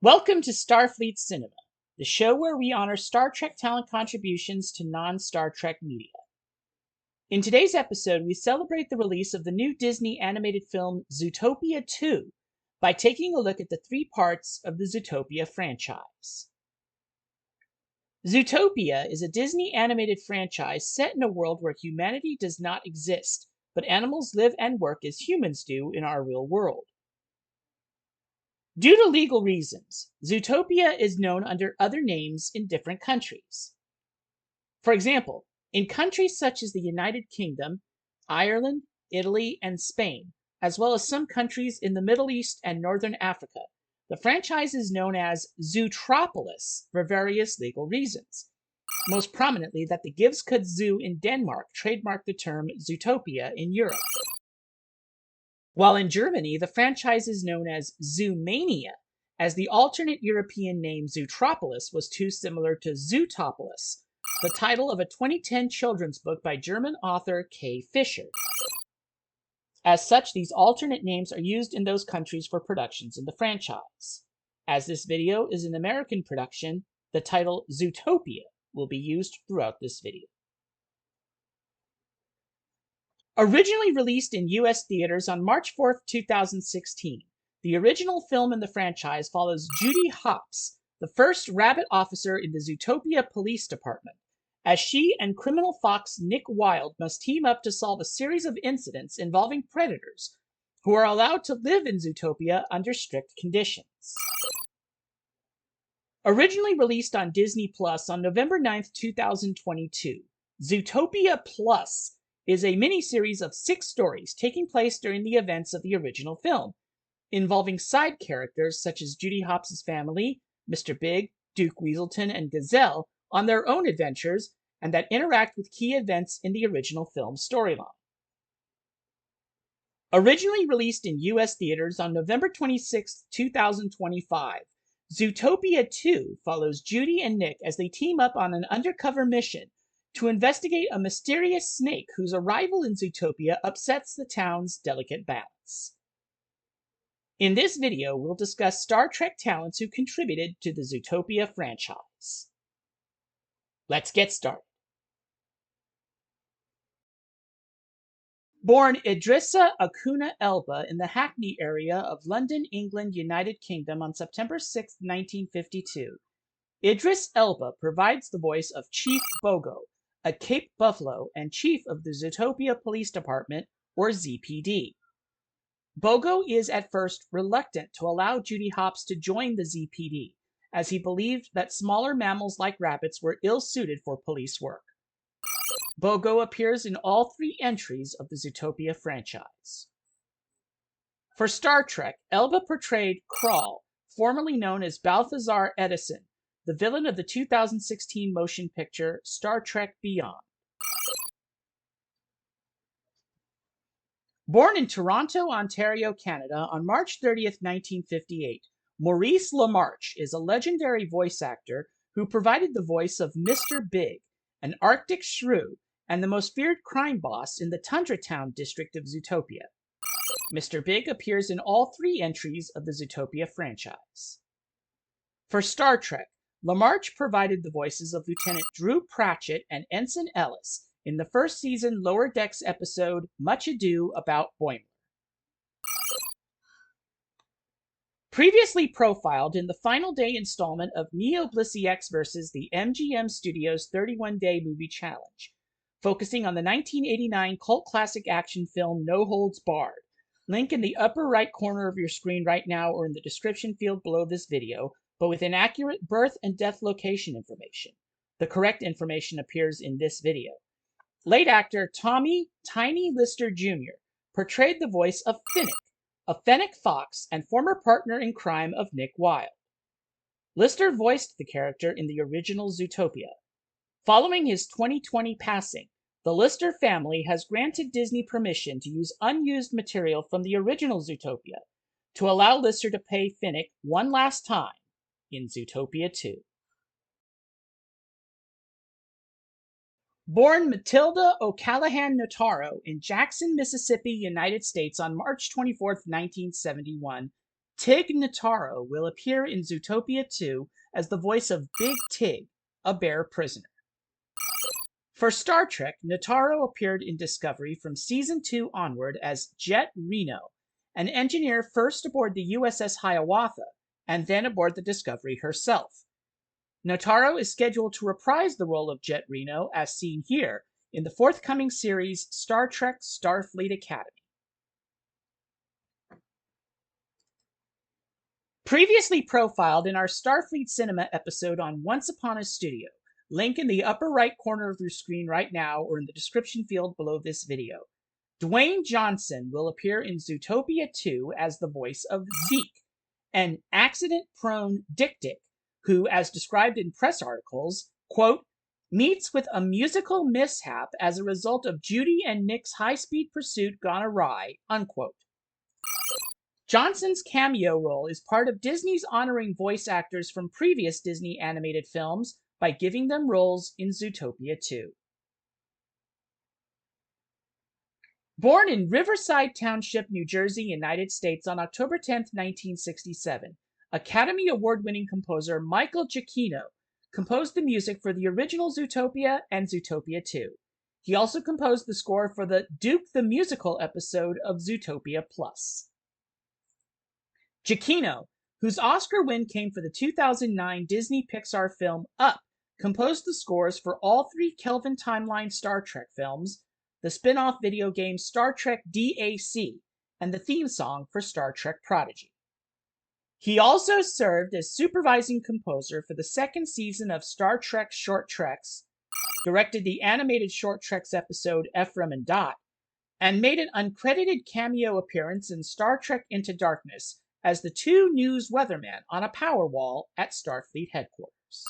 Welcome to Starfleet Cinema, the show where we honor Star Trek talent contributions to non-Star Trek media. In today's episode, we celebrate the release of the new Disney animated film Zootopia 2 by taking a look at the three parts of the Zootopia franchise. Zootopia is a Disney animated franchise set in a world where humanity does not exist, but animals live and work as humans do in our real world. Due to legal reasons, Zootopia is known under other names in different countries. For example, in countries such as the United Kingdom, Ireland, Italy, and Spain, as well as some countries in the Middle East and Northern Africa, the franchise is known as Zootropolis for various legal reasons. Most prominently that the Givskud Zoo in Denmark trademarked the term Zootopia in Europe. While in Germany, the franchise is known as Zoomania, as the alternate European name Zootropolis was too similar to Zootopolis, the title of a 2010 children's book by German author Kay Fisher. As such, these alternate names are used in those countries for productions in the franchise. As this video is an American production, the title Zootopia will be used throughout this video. Originally released in US theaters on March 4, 2016, the original film in the franchise follows Judy Hopps, the first rabbit officer in the Zootopia Police Department, as she and criminal fox Nick Wilde must team up to solve a series of incidents involving predators who are allowed to live in Zootopia under strict conditions. Originally released on Disney Plus on November 9, 2022, Zootopia Plus is a miniseries of 6 stories taking place during the events of the original film, involving side characters such as Judy Hopps' family, Mr. Big, Duke Weaselton, and Gazelle on their own adventures, and that interact with key events in the original film storyline. Originally released in US theaters on November 26, 2025, Zootopia 2 follows Judy and Nick as they team up on an undercover mission to investigate a mysterious snake whose arrival in Zootopia upsets the town's delicate balance. In this video, we'll discuss Star Trek talents who contributed to the Zootopia franchise. Let's get started. Born Idrissa Akuna Elba in the Hackney area of London, England, United Kingdom on September 6, 1952, Idris Elba provides the voice of Chief Bogo, a Cape Buffalo and chief of the Zootopia Police Department, or ZPD. Bogo is at first reluctant to allow Judy Hopps to join the ZPD, as he believed that smaller mammals like rabbits were ill-suited for police work. Bogo appears in all 3 entries of the Zootopia franchise. For Star Trek, Elba portrayed Krall, formerly known as Balthazar Edison, the villain of the 2016 motion picture Star Trek Beyond. Born in Toronto, Ontario, Canada on March 30, 1958, Maurice LaMarche is a legendary voice actor who provided the voice of Mr. Big, an Arctic shrew and the most feared crime boss in the Tundra Town district of Zootopia. Mr. Big appears in all 3 entries of the Zootopia franchise. For Star Trek, LaMarche provided the voices of Lieutenant Drew Pratchett and Ensign Ellis in the first season Lower Decks episode Much Ado About Boimler. Previously profiled in the final day installment of NeoBlisseyX versus the MGM Studios 31-Day Movie Challenge, focusing on the 1989 cult classic action film No Holds Barred. Link in the upper right corner of your screen right now or in the description field below this video, but with inaccurate birth and death location information. The correct information appears in this video. Late actor Tommy Tiny Lister Jr. portrayed the voice of Finnick, a fennec fox and former partner in crime of Nick Wilde. Lister voiced the character in the original Zootopia. Following his 2020 passing, the Lister family has granted Disney permission to use unused material from the original Zootopia to allow Lister to pay Finnick one last time in Zootopia 2. Born Matilda O'Callahan Notaro in Jackson, Mississippi, United States on March 24, 1971, Tig Notaro will appear in Zootopia 2 as the voice of Big Tig, a bear prisoner. For Star Trek, Notaro appeared in Discovery from Season 2 onward as Jet Reno, an engineer first aboard the USS Hiawatha and then aboard the Discovery herself. Notaro is scheduled to reprise the role of Jet Reno, as seen here, in the forthcoming series Star Trek Starfleet Academy. Previously profiled in our Starfleet Cinema episode on Once Upon a Studio, link in the upper right corner of your screen right now or in the description field below this video. Dwayne Johnson will appear in Zootopia 2 as the voice of Zeke, an accident-prone Dick who, as described in press articles, quote, meets with a musical mishap as a result of Judy and Nick's high-speed pursuit gone awry, unquote. Johnson's cameo role is part of Disney's honoring voice actors from previous Disney animated films by giving them roles in Zootopia 2. Born in Riverside Township, New Jersey, United States on October 10, 1967, Academy Award-winning composer Michael Giacchino composed the music for the original Zootopia and Zootopia 2. He also composed the score for the Duke the Musical episode of Zootopia Plus. Giacchino, whose Oscar win came for the 2009 Disney Pixar film Up, composed the scores for all 3 Kelvin Timeline Star Trek films, the spin-off video game Star Trek DAC, and the theme song for Star Trek Prodigy. He also served as supervising composer for the 2nd season of Star Trek Short Treks, directed the animated Short Treks episode Ephraim and Dot, and made an uncredited cameo appearance in Star Trek Into Darkness as the 2 News weathermen on a power wall at Starfleet headquarters.